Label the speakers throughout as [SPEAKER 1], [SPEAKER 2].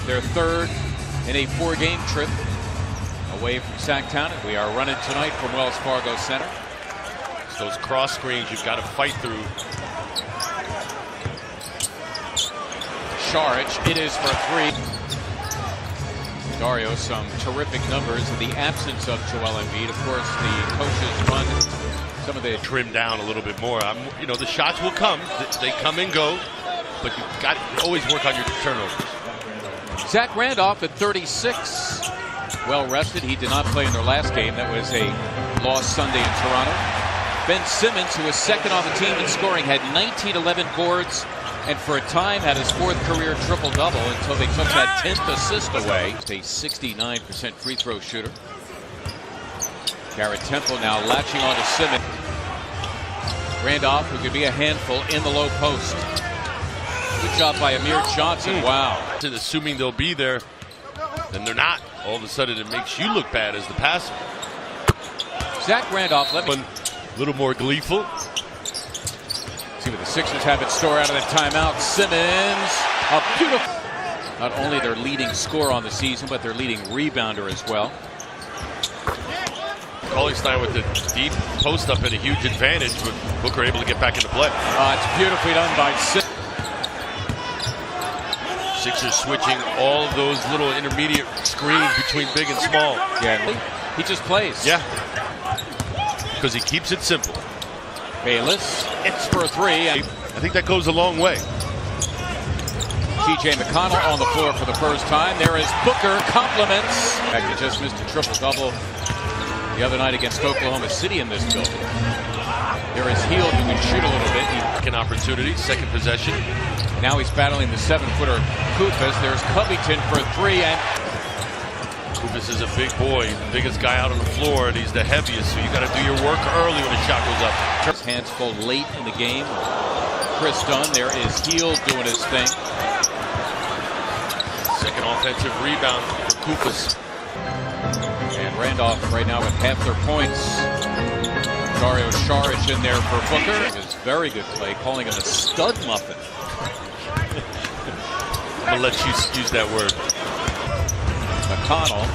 [SPEAKER 1] their third in a 4-game trip away from Sacramento. We are running tonight from Wells Fargo Center.
[SPEAKER 2] It's those cross screens you've got to fight through.
[SPEAKER 1] Saric, it is for 3. Dario, some terrific numbers in the absence of Joel Embiid. Of course, the coaches run some of the
[SPEAKER 2] trim down a little bit more. You know, the shots will come. They come and go, but you've got to always work on your turnovers.
[SPEAKER 1] Zach Randolph at 36. Well rested. He did not play in their last game. That was a loss Sunday in Toronto. Ben Simmons, who was second on the team in scoring, had 19-11 boards, and for a time had his 4th career triple-double until they took that 10th assist away. A 69% free throw shooter. Garrett Temple now latching on to Simmons. Randolph, who could be a handful in the low post. Good job by Amir Johnson. Wow.
[SPEAKER 2] Assuming they'll be there, then they're not. All of a sudden it makes you look bad as the passer.
[SPEAKER 1] Zach Randolph,
[SPEAKER 2] a little more gleeful.
[SPEAKER 1] See what the Sixers have in store out of the timeout. Simmons, a beautiful. Not only their leading scorer on the season, but their leading rebounder as well.
[SPEAKER 2] Cauley-Stein with the deep post up and a huge advantage, with Booker able to get back into play.
[SPEAKER 1] It's beautifully done by Simmons.
[SPEAKER 2] Sixers switching all of those little intermediate screens between big and small.
[SPEAKER 1] Yeah, he just plays.
[SPEAKER 2] Yeah, because he keeps it simple.
[SPEAKER 1] Bayless, it's for 3.
[SPEAKER 2] I think that goes a long way.
[SPEAKER 1] TJ McConnell on the floor for the first time. There is Booker, compliments. He just missed a triple-double the other night against Oklahoma City in this building. There is Hield, who can shoot a little bit.
[SPEAKER 2] Second opportunity, second possession.
[SPEAKER 1] Now he's battling the 7-footer Koufos. There's Covington for 3, and
[SPEAKER 2] Koufos is a big boy, the biggest guy out on the floor, and he's the heaviest, so you got to do your work early when the shot goes up.
[SPEAKER 1] His hands full late in the game. Chris Dunn, there is Hield doing his thing.
[SPEAKER 2] Second offensive rebound for Koufos.
[SPEAKER 1] And Randolph right now with half their points. Dario Saric in there for Booker. It was very good play, calling him a stud muffin.
[SPEAKER 2] I'm going to let you use that word.
[SPEAKER 1] McConnell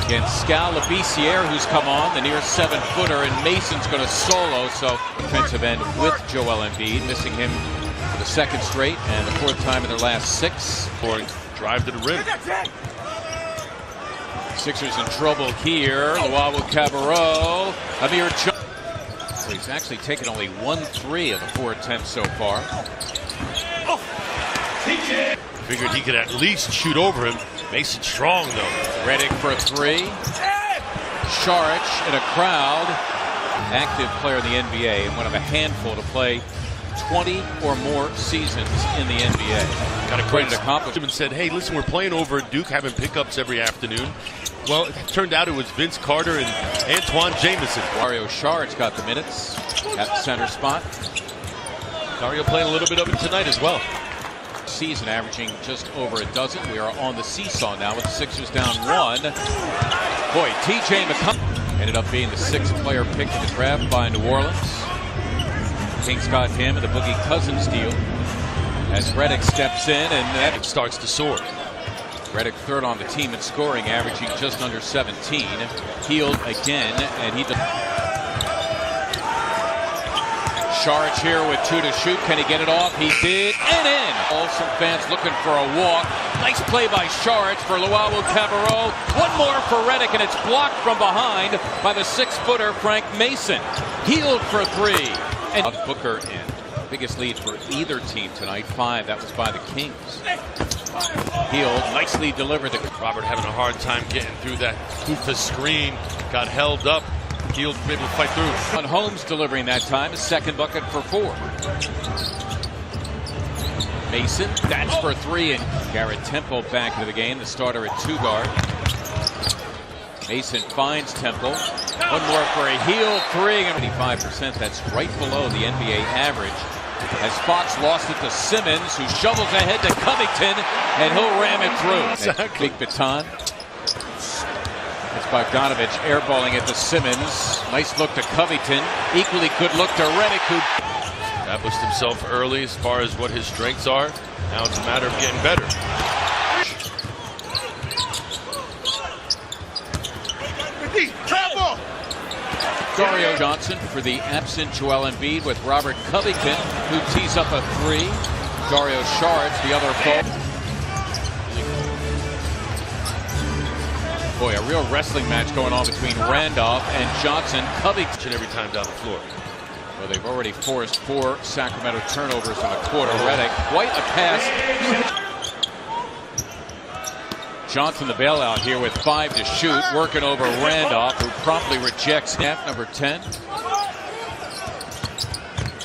[SPEAKER 1] against Scalabrine, who's come on, the near 7-footer, and Mason's going to solo. So defensive end with Joel Embiid, missing him for the 2nd straight and the 4th time in their last 6.
[SPEAKER 2] Drive to the rim.
[SPEAKER 1] Sixers in trouble here. Luwawu-Cabarrot, Amir Johnson. So he's actually taken only 1 3 of the 4 attempts so far.
[SPEAKER 2] Figured he could at least shoot over him. Mason strong though.
[SPEAKER 1] Redick for 3. Saric in a crowd. Active player in the NBA and one of a handful to play 20 or more seasons in the NBA.
[SPEAKER 2] Got a great
[SPEAKER 1] accomplishment.
[SPEAKER 2] And said, hey, listen, we're playing over at Duke, having pickups every afternoon. Well, it turned out it was Vince Carter and Antoine Jameson.
[SPEAKER 1] Dario Saric's got the minutes at the center spot.
[SPEAKER 2] Dario playing a little bit of it tonight as well.
[SPEAKER 1] Season averaging just over a dozen. We are on the seesaw now with the Sixers down 1. Boy, TJ McConnell ended up being the 6th player picked in the draft by New Orleans. Kings got him in the Boogie Cousins deal as Redick steps in, and that
[SPEAKER 2] starts to soar.
[SPEAKER 1] Redick 3rd on the team in scoring, averaging just under 17. Hield again, and he. Saric here with 2 to shoot. Can he get it off? He did, and in. Some fans looking for a walk. Nice play by Saric for Luwawu-Cabarrot. 1 more for Redick, and it's blocked from behind by the 6-footer Frank Mason. Hield for 3. And Booker in. Biggest lead for either team tonight, 5. That was by the Kings. Hield nicely delivered.
[SPEAKER 2] Robert having a hard time getting through that Koufos screen. Got held up. Hield able to fight through.
[SPEAKER 1] On Holmes delivering that time, his 2nd bucket for 4. Mason, that's for 3, and Garrett Temple back into the game, the starter at 2 guard. Mason finds Temple. 1 more for a Hield 3. 75%, that's right below the NBA average. As Fox lost it to Simmons, who shovels ahead to Covington, and he'll ram it through.
[SPEAKER 2] Exactly.
[SPEAKER 1] Big baton. It's Bogdanovich airballing it to Simmons. Nice look to Covington. Equally good look to Redick, who
[SPEAKER 2] established himself early as far as what his strengths are. Now it's a matter of getting better.
[SPEAKER 1] Dario Johnson for the absent Joel Embiid with Robert Covington, who tees up a three. Dario Saric, the other foe. Boy, a real wrestling match going on between Randolph and Johnson. Covington
[SPEAKER 2] every time down the floor.
[SPEAKER 1] Well, they've already forced 4 Sacramento turnovers in the quarter. Redick, quite a pass. Johnson the bailout here with 5 to shoot, working over Randolph, who promptly rejects half number 10.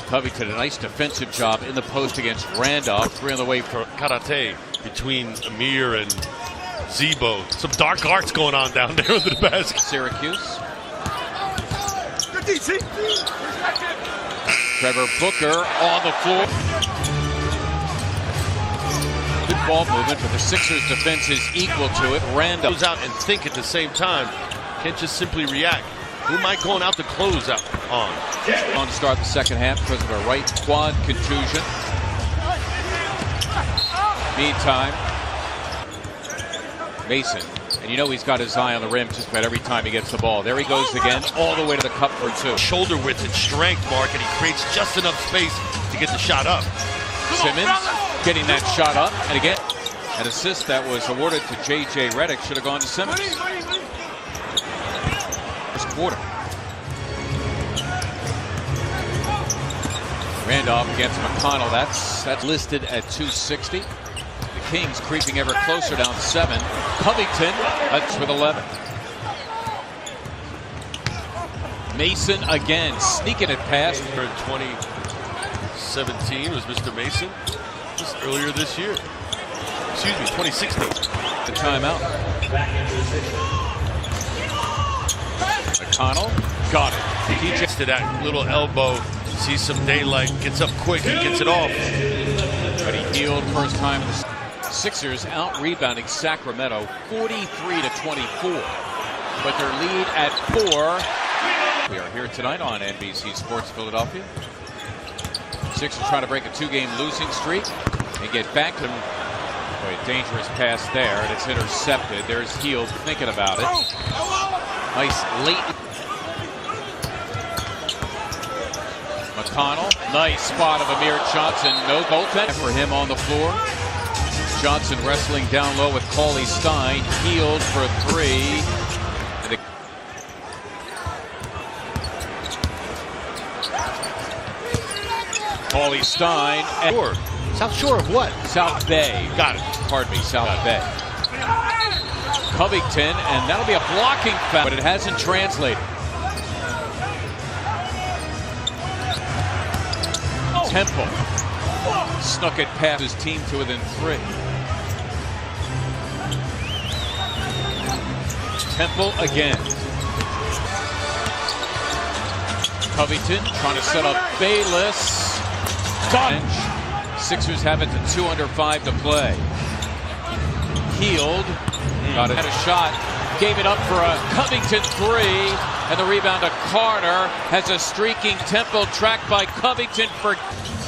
[SPEAKER 1] Covington, a nice defensive job in the post against Randolph. 3 on the way for
[SPEAKER 2] karate between Amir and Ximo. Some dark arts going on down there under the basket.
[SPEAKER 1] Syracuse. Trevor Booker on the floor. Good ball movement, but the Sixers defense is equal to it. Randolph
[SPEAKER 2] goes out and think at the same time. Can't just simply react. Who am I going out to close out on?
[SPEAKER 1] On to start the second half because of a right quad contusion. Meantime, Mason, and you know he's got his eye on the rim just about every time he gets the ball. There he goes again, all the way to the cup for 2.
[SPEAKER 2] Shoulder width and strength, Mark, and he creates just enough space to get the shot up.
[SPEAKER 1] Simmons getting that shot up, and again, an assist that was awarded to J.J. Redick should have gone to Simmons. First quarter. Randolph against McConnell. That's listed at 260. The Kings creeping ever closer down 7. Covington, that's with 11. Mason again, sneaking it past.
[SPEAKER 2] In 2017 was Mr. Mason. Just earlier this year. Excuse me, 2016.
[SPEAKER 1] The timeout. McConnell, got it.
[SPEAKER 2] He gets to that little elbow, sees some daylight, gets up quick and gets it off.
[SPEAKER 1] But he healed first time in the Sixers out-rebounding Sacramento 43 to 24. But their lead at 4. We are here tonight on NBC Sports Philadelphia. Sixers trying to break a 2-game losing streak and get back to a dangerous pass there, and it's intercepted. There's Hield thinking about it. Nice late. McConnell, nice spot of Amir Johnson. No goaltender for him on the floor. Johnson wrestling down low with Cauley Stein. Hield for 3. Cauley Stein.
[SPEAKER 2] South Shore of what?
[SPEAKER 1] South Bay.
[SPEAKER 2] Got it.
[SPEAKER 1] Pardon me, South Bay. Covington, and that'll be a blocking foul, but it hasn't translated. Temple snuck it past his team to within 3. Temple again. Covington trying to set up Bayless. Sixers have it to 2 under 5 to play. Hield got it. Had a shot. Gave it up for a Covington 3. And the rebound to Carter. Has a streaking Temple tracked by Covington for...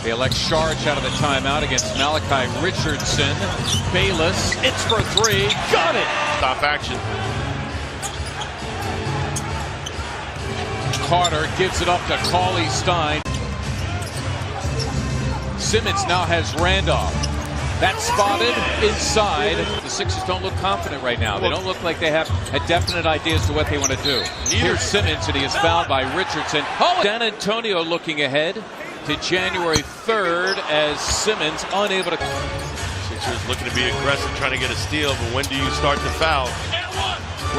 [SPEAKER 1] They elect Saric out of the timeout against Malachi Richardson. Bayless, it's for 3. Got it!
[SPEAKER 2] Stop action.
[SPEAKER 1] Carter gives it up to Cauley Stein. Simmons now has Randolph. That's spotted inside. The Sixers don't look confident right now. They don't look like they have a definite idea as to what they want to do. Here's Simmons, and he is fouled by Richardson. Oh, San Antonio looking ahead to January 3rd as Simmons unable to...
[SPEAKER 2] Sixers looking to be aggressive, trying to get a steal, but when do you start to foul?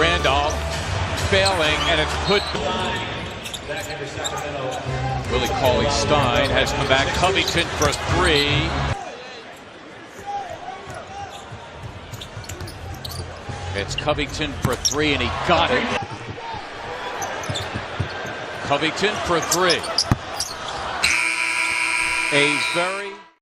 [SPEAKER 1] Randolph failing, and it's put... Willie Cauley Stein has come back. Covington for 3. It's Covington for 3, and he got it. Covington for 3. A very